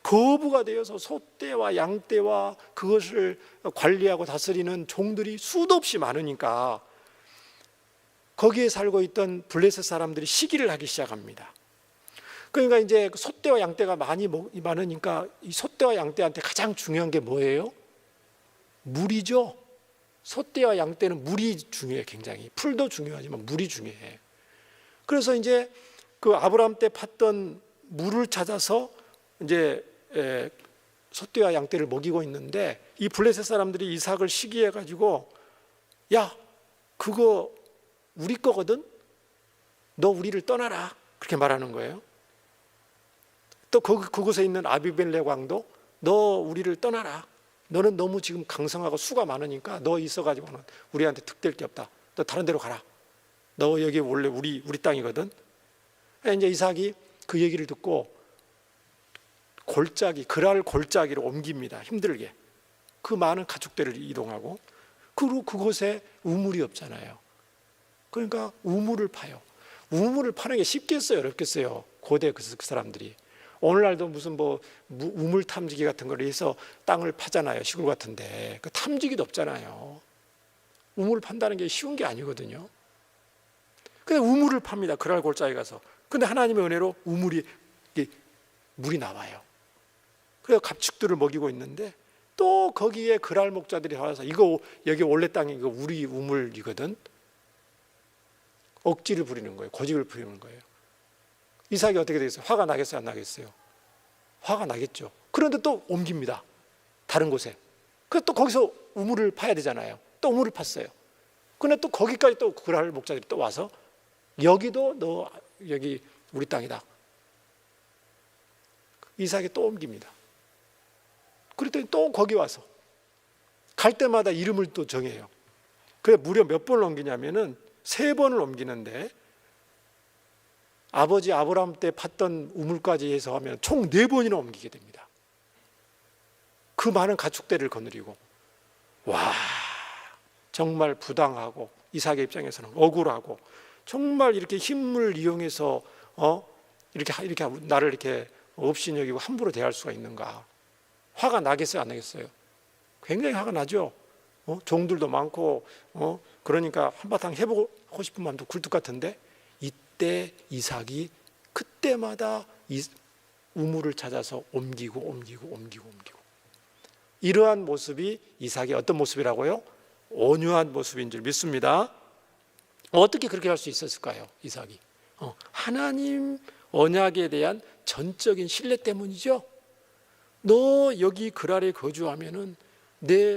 거부가 되어서 소떼와 양떼와 그것을 관리하고 다스리는 종들이 수도 없이 많으니까 거기에 살고 있던 블레셋 사람들이 시기를 하기 시작합니다. 그러니까 이제 소떼와 양떼가 많으니까 이 소떼와 양떼한테 가장 중요한 게 뭐예요? 물이죠. 소떼와 양떼는 물이 중요해. 굉장히 풀도 중요하지만 물이 중요해. 그래서 이제 그 아브라함 때 팠던 물을 찾아서 이제 소떼와 양떼를 먹이고 있는데 이 블레셋 사람들이 이삭을 시기해 가지고 야 그거 우리 거거든. 너 우리를 떠나라, 그렇게 말하는 거예요. 또 그곳에 있는 아비멜렉 왕도 너 우리를 떠나라, 너는 너무 지금 강성하고 수가 많으니까 너 있어가지고는 우리한테 득될 게 없다, 너 다른 데로 가라, 너 여기 원래 우리 땅이거든. 이제 이삭이 그 얘기를 듣고 그랄 골짜기로 옮깁니다. 힘들게. 그 많은 가축들을 이동하고, 그리고 그곳에 우물이 없잖아요. 그러니까 우물을 파요. 우물을 파는 게 쉽겠어요, 어렵겠어요? 고대 그 사람들이. 오늘날도 무슨 우물 탐지기 같은 걸 해서 땅을 파잖아요, 시골 같은데. 그 탐지기도 없잖아요. 우물을 판다는 게 쉬운 게 아니거든요. 근데 우물을 팝니다, 그랄 골짜기 가서. 근데 하나님의 은혜로 물이 나와요. 그래서 가축들을 먹이고 있는데, 또 거기에 그랄 목자들이 와서 이거 여기 원래 땅이 이거 우리 우물이거든, 억지를 부리는 거예요. 고집을 부리는 거예요. 이삭이 어떻게 되겠어요? 화가 나겠어요, 안 나겠어요? 화가 나겠죠. 그런데 또 옮깁니다, 다른 곳에. 그래서 또 거기서 우물을 파야 되잖아요. 또 우물을 팠어요. 근데 또 거기까지 또 그랄 목자들이 또 와서 여기도 너 여기 우리 땅이다. 이삭이 또 옮깁니다. 그랬더니 또 거기 와서 갈 때마다 이름을 또 정해요. 그래 무려 몇 번을 옮기냐면은 3번을 옮기는데, 아버지 아브라함 때 팠던 우물까지 해서 하면 총 4번이나 옮기게 됩니다. 그 많은 가축대를 거느리고. 와, 정말 부당하고 이삭의 입장에서는 억울하고, 정말 이렇게 힘을 이용해서 이렇게 나를 이렇게 업신여기고 함부로 대할 수가 있는가. 화가 나겠어요, 안 나겠어요? 굉장히 화가 나죠. 종들도 많고 그러니까 한바탕 해보고 싶은 마음도 굴뚝 같은데, 이때 이삭이 그때마다 우물을 찾아서 옮기고. 이러한 모습이 이삭의 어떤 모습이라고요? 온유한 모습인 줄 믿습니다. 어떻게 그렇게 할 수 있었을까요, 이삭이? 하나님 언약에 대한 전적인 신뢰 때문이죠. 너 여기 그랄에 거주하면은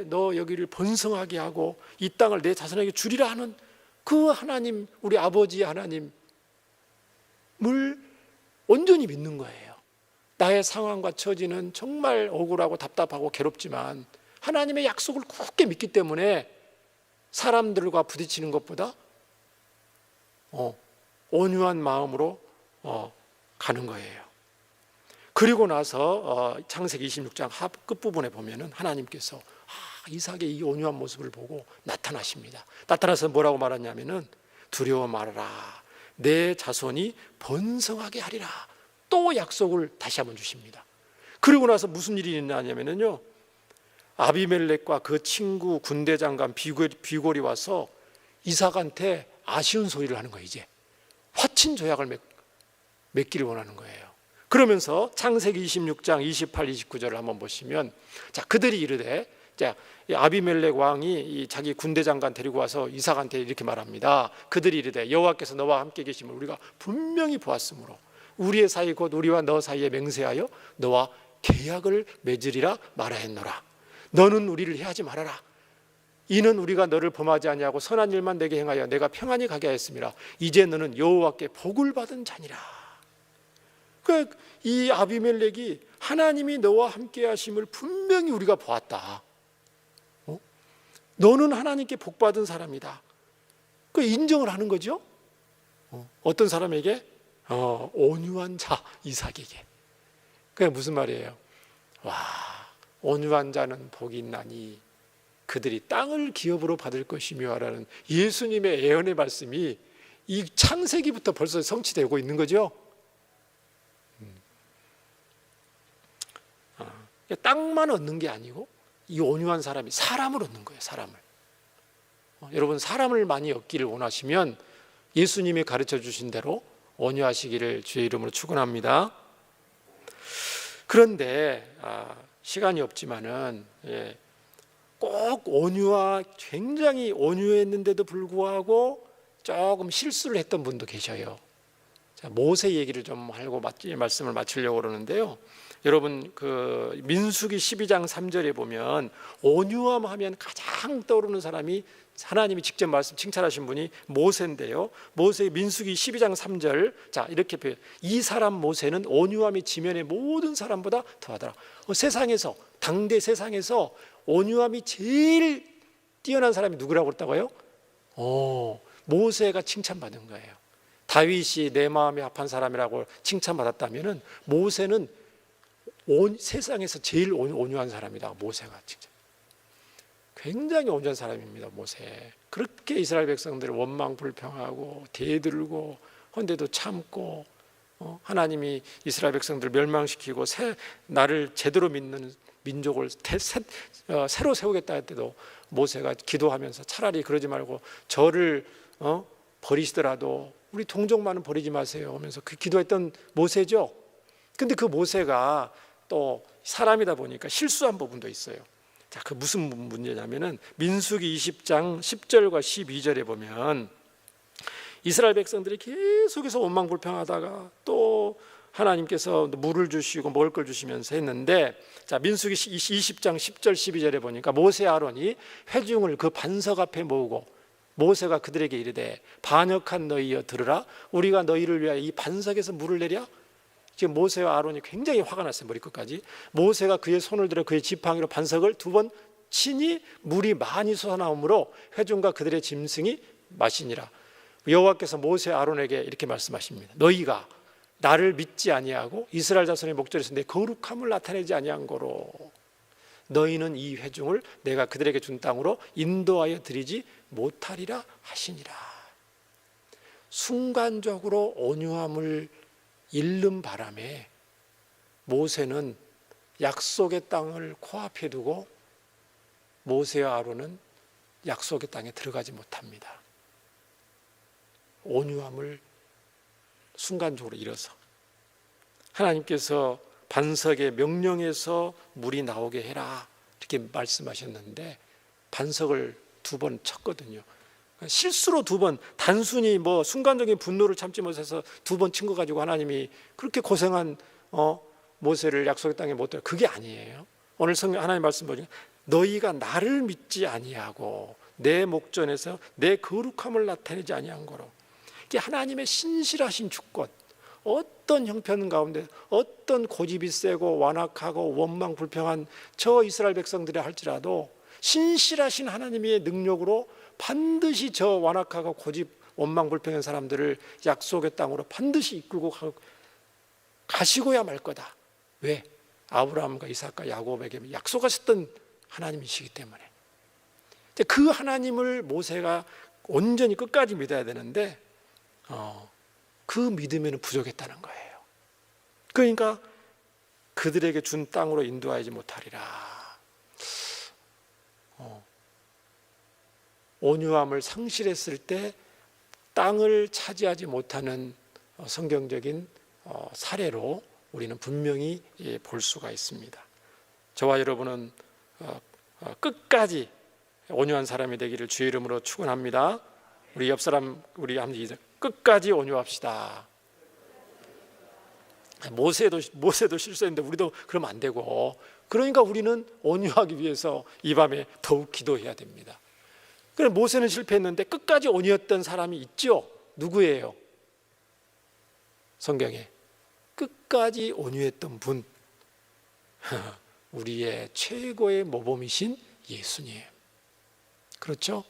너 여기를 번성하게 하고 이 땅을 내 자손에게 주리라 하는 그 하나님, 우리 아버지 하나님을 온전히 믿는 거예요. 나의 상황과 처지는 정말 억울하고 답답하고 괴롭지만 하나님의 약속을 굳게 믿기 때문에 사람들과 부딪히는 것보다 온유한 마음으로 가는 거예요. 그리고 나서 창세기 26장 끝부분에 보면은 하나님께서 이삭의 이 온유한 모습을 보고 나타나십니다. 나타나서 뭐라고 말하냐면은 두려워 말아라, 내 자손이 번성하게 하리라. 또 약속을 다시 한번 주십니다. 그리고 나서 무슨 일이 있냐면요, 아비멜렉과 그 친구 군대 장관 비골이 와서 이삭한테 아쉬운 소리를 하는 거예요. 이제 화친 조약을 맺기를 원하는 거예요. 그러면서 창세기 26장 28, 29절을 한번 보시면, 자, 그들이 이르되, 자, 아비멜렉 왕이 자기 군대 장관 데리고 와서 이삭한테 이렇게 말합니다. 그들이 이르되 여호와께서 너와 함께 계심을 우리가 분명히 보았으므로 우리의 사이 곧 우리와 너 사이에 맹세하여 너와 계약을 맺으리라 말하였노라. 너는 우리를 해하지 말아라. 이는 우리가 너를 범하지 아니하고 선한 일만 내게 행하여 내가 평안히 가게 하였음이라. 이제 너는 여호와께 복을 받은 자니라. 이 아비멜렉이 하나님이 너와 함께 하심을 분명히 우리가 보았다. 너는 하나님께 복 받은 사람이다. 그 인정을 하는 거죠. 어떤 사람에게? 온유한 자 이삭에게. 그게 무슨 말이에요? 와, 온유한 자는 복이 있나니 그들이 땅을 기업으로 받을 것이며 라는 예수님의 예언의 말씀이 이 창세기부터 벌써 성취되고 있는 거죠. 땅만 얻는 게 아니고 이 온유한 사람이 사람을 얻는 거예요. 사람을. 여러분, 사람을 많이 얻기를 원하시면 예수님이 가르쳐 주신 대로 온유하시기를 주의 이름으로 축원합니다. 그런데 시간이 없지만은 꼭 굉장히 온유했는데도 불구하고 조금 실수를 했던 분도 계셔요. 자, 모세 얘기를 좀 하고 말씀을 마치려고 그러는데요. 여러분, 민수기 12장 3절에 보면 온유함 하면 가장 떠오르는 사람이 하나님이 직접 말씀 칭찬하신 분이 모세인데요. 모세의 민수기 12장 3절, 자 이렇게 표현. 이 사람 모세는 온유함이 지면의 모든 사람보다 더하더라. 세상에서, 당대 세상에서 온유함이 제일 뛰어난 사람이 누구라고 그랬다고요? 모세가 칭찬받은 거예요. 다윗이 내 마음이 합한 사람이라고 칭찬받았다면은 모세는 세상에서 제일 온유한 사람이다. 모세가 칭찬. 굉장히 온전한 사람입니다. 모세. 그렇게 이스라엘 백성들을 원망 불평하고 대들고 헌데도 참고, 하나님이 이스라엘 백성들을 멸망시키고 나를 제대로 믿는 민족을 새로 세우겠다 할 때도 모세가 기도하면서 차라리 그러지 말고 저를 버리시더라도 우리 동족만은 버리지 마세요 하면서 그 기도했던 모세죠. 근데 그 모세가 또 사람이다 보니까 실수한 부분도 있어요. 자, 그 무슨 문제냐면은 민수기 20장 10절과 12절에 보면 이스라엘 백성들이 계속해서 원망불평하다가 또 하나님께서 물을 주시고 먹을 걸 주시면서 했는데, 자 민수기 20장 10절 12절에 보니까 모세 아론이 회중을 그 반석 앞에 모으고 모세가 그들에게 이르되 반역한 너희여 들으라. 우리가 너희를 위하여 이 반석에서 물을 내랴. 지금 모세와 아론이 굉장히 화가 났어요. 머리끝까지. 모세가 그의 손을 들어 그의 지팡이로 반석을 2번 치니 물이 많이 솟아나오므로 회중과 그들의 짐승이 마시니라. 여호와께서 모세 아론에게 이렇게 말씀하십니다. 너희가 나를 믿지 아니하고 이스라엘 자손의 목전에서 내 거룩함을 나타내지 아니한 거로 너희는 이 회중을 내가 그들에게 준 땅으로 인도하여 드리지 못하리라 하시니라. 순간적으로 온유함을 잃는 바람에 모세는 약속의 땅을 코앞에 두고 모세와 아론은 약속의 땅에 들어가지 못합니다. 온유함을 순간적으로 잃어서 하나님께서 반석의 명령에서 물이 나오게 해라 이렇게 말씀하셨는데 반석을 2번 쳤거든요. 실수로 2번, 단순히 순간적인 분노를 참지 못해서 2번 친 거 가지고 하나님이 그렇게 고생한 모세를 약속의 땅에 못 들어, 그게 아니에요. 오늘 성경 하나님 말씀 보니까 너희가 나를 믿지 아니하고 내 목전에서 내 거룩함을 나타내지 아니한 거로. 이게 하나님의 신실하신 주권, 어떤 형편 가운데 어떤 고집이 세고 완악하고 원망 불평한 저 이스라엘 백성들이 할지라도 신실하신 하나님의 능력으로 반드시 저 완악하고 고집 원망 불평한 사람들을 약속의 땅으로 반드시 이끌고 가시고야 말 거다. 왜? 아브라함과 이삭과 야곱에게 약속하셨던 하나님이시기 때문에. 그 하나님을 모세가 온전히 끝까지 믿어야 되는데 그 믿음에는 부족했다는 거예요. 그러니까 그들에게 준 땅으로 인도하지 못하리라. 온유함을 상실했을 때 땅을 차지하지 못하는 성경적인 사례로 우리는 분명히 볼 수가 있습니다. 저와 여러분은 끝까지 온유한 사람이 되기를 주의 이름으로 축원합니다. 우리 옆 사람 우리 한번 끝까지 온유합시다. 모세도 실수했는데 우리도 그러면 안 되고, 그러니까 우리는 온유하기 위해서 이 밤에 더욱 기도해야 됩니다. 그래, 모세는 실패했는데 끝까지 온유했던 사람이 있죠. 누구예요? 성경에 끝까지 온유했던 분, 우리의 최고의 모범이신 예수님. 그렇죠?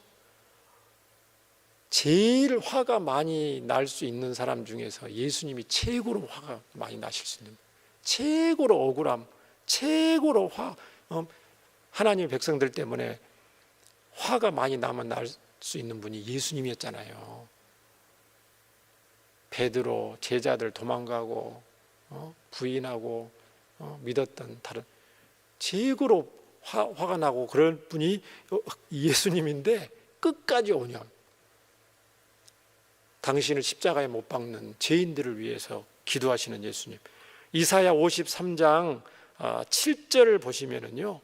제일 화가 많이 날 수 있는 사람 중에서 예수님이 최고로 화가 많이 나실 수 있는, 최고로 억울함, 최고로 하나님의 백성들 때문에 화가 많이 나면 날 수 있는 분이 예수님이었잖아요. 베드로 제자들 도망가고 부인하고 믿었던 다른 최고로 화가 나고 그럴 분이 예수님인데 끝까지 온유함. 당신을 십자가에 못 박는 죄인들을 위해서 기도하시는 예수님. 이사야 53장 7절을 보시면은요,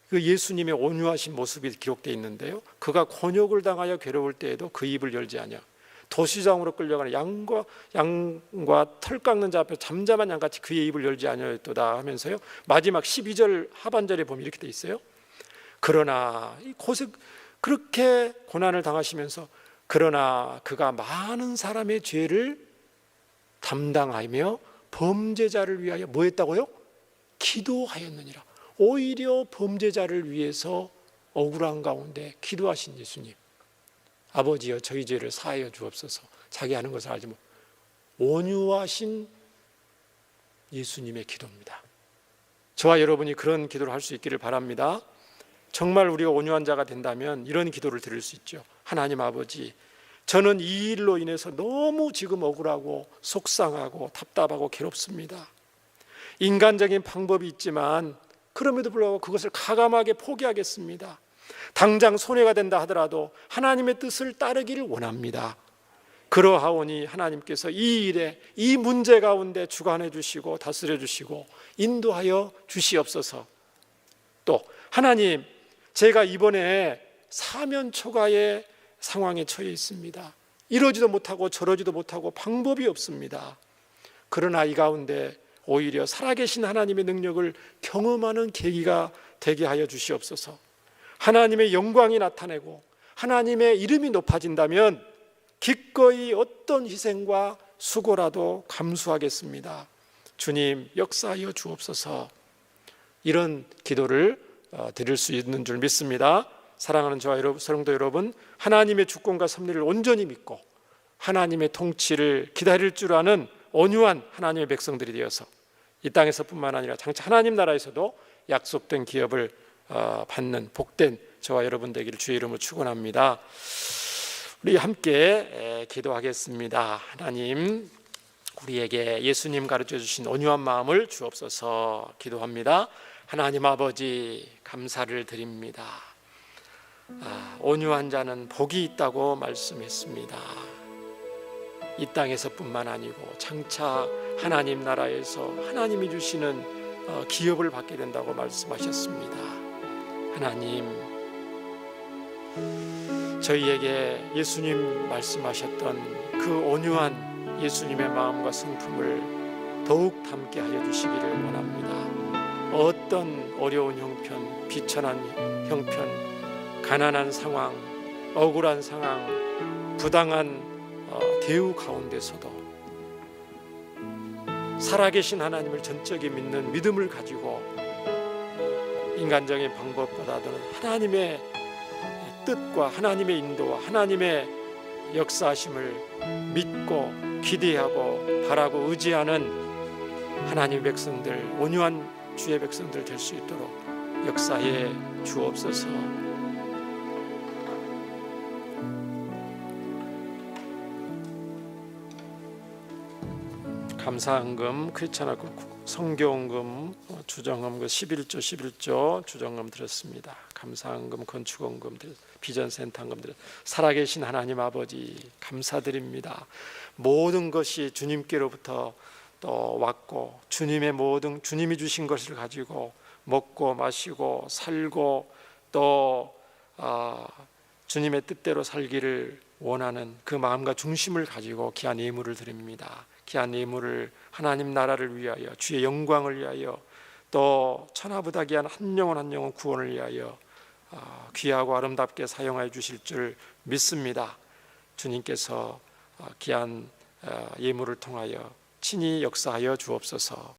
그 예수님의 온유하신 모습이 기록되어 있는데요, 그가 곤욕을 당하여 괴로울 때에도 그 입을 열지 않아 도시장으로 끌려가는 양과 털 깎는 자 앞에 잠잠한 양같이 그의 입을 열지 아니하였도다 하면서요, 마지막 12절 하반절에 보면 이렇게 돼 있어요. 그러나 그렇게 고난을 당하시면서 그러나 그가 많은 사람의 죄를 담당하며 범죄자를 위하여 뭐 했다고요? 기도하였느니라. 오히려 범죄자를 위해서 억울한 가운데 기도하신 예수님. 아버지여 저희 죄를 사하여 주옵소서. 자기 하는 것을 알지 못. 온유하신 예수님의 기도입니다. 저와 여러분이 그런 기도를 할 수 있기를 바랍니다. 정말 우리가 온유한 자가 된다면 이런 기도를 드릴 수 있죠. 하나님 아버지, 저는 이 일로 인해서 너무 지금 억울하고 속상하고 답답하고 괴롭습니다. 인간적인 방법이 있지만 그럼에도 불구하고 그것을 과감하게 포기하겠습니다. 당장 손해가 된다 하더라도 하나님의 뜻을 따르기를 원합니다. 그러하오니 하나님께서 이 일에, 이 문제 가운데 주관해 주시고 다스려 주시고 인도하여 주시옵소서. 또 하나님, 제가 이번에 사면초가의 상황에 처해 있습니다. 이러지도 못하고 저러지도 못하고 방법이 없습니다. 그러나 이 가운데 오히려 살아계신 하나님의 능력을 경험하는 계기가 되게 하여 주시옵소서. 하나님의 영광이 나타내고 하나님의 이름이 높아진다면 기꺼이 어떤 희생과 수고라도 감수하겠습니다. 주님 역사하여 주옵소서. 이런 기도를 드릴 수 있는 줄 믿습니다. 사랑하는 저와 성도 여러분, 하나님의 주권과 섭리를 온전히 믿고 하나님의 통치를 기다릴 줄 아는 온유한 하나님의 백성들이 되어서 이 땅에서뿐만 아니라 장차 하나님 나라에서도 약속된 기업을 받는 복된 저와 여러분 되기를 주의 이름으로 축원합니다. 우리 함께 기도하겠습니다. 하나님, 우리에게 예수님 가르쳐 주신 온유한 마음을 주옵소서. 기도합니다. 하나님 아버지, 감사를 드립니다. 온유한 자는 복이 있다고 말씀했습니다. 이 땅에서뿐만 아니고 장차 하나님 나라에서 하나님이 주시는 기업을 받게 된다고 말씀하셨습니다. 하나님, 저희에게 예수님 말씀하셨던 그 온유한 예수님의 마음과 성품을 더욱 담게 하여 주시기를 원합니다. 어떤 어려운 형편, 비천한 형편, 가난한 상황, 억울한 상황, 부당한 대우 가운데서도 살아계신 하나님을 전적이 믿는 믿음을 가지고 인간적인 방법보다도 하나님의 뜻과 하나님의 인도와 하나님의 역사하심을 믿고 기대하고 바라고 의지하는 하나님의 백성들, 온유한 주의 백성들 될 수 있도록 역사해 주옵소서. 감사헌금, 크리스찬학교 성교헌금, 주정헌금 11조 주정헌금 드렸습니다. 감사헌금, 건축헌금, 비전센터헌금 드렸습니다. 살아계신 하나님 아버지 감사드립니다. 모든 것이 주님께로부터 또 왔고 주님의 모든 주님이 주신 것을 가지고 먹고 마시고 살고 또 주님의 뜻대로 살기를 원하는 그 마음과 중심을 가지고 귀한 예물을 드립니다. 귀한 예물을 하나님 나라를 위하여 주의 영광을 위하여 또 천하보다 귀한 한 영혼 구원을 위하여 귀하고 아름답게 사용하여 주실 줄 믿습니다. 주님께서 귀한 예물을 통하여 친히 역사하여 주옵소서.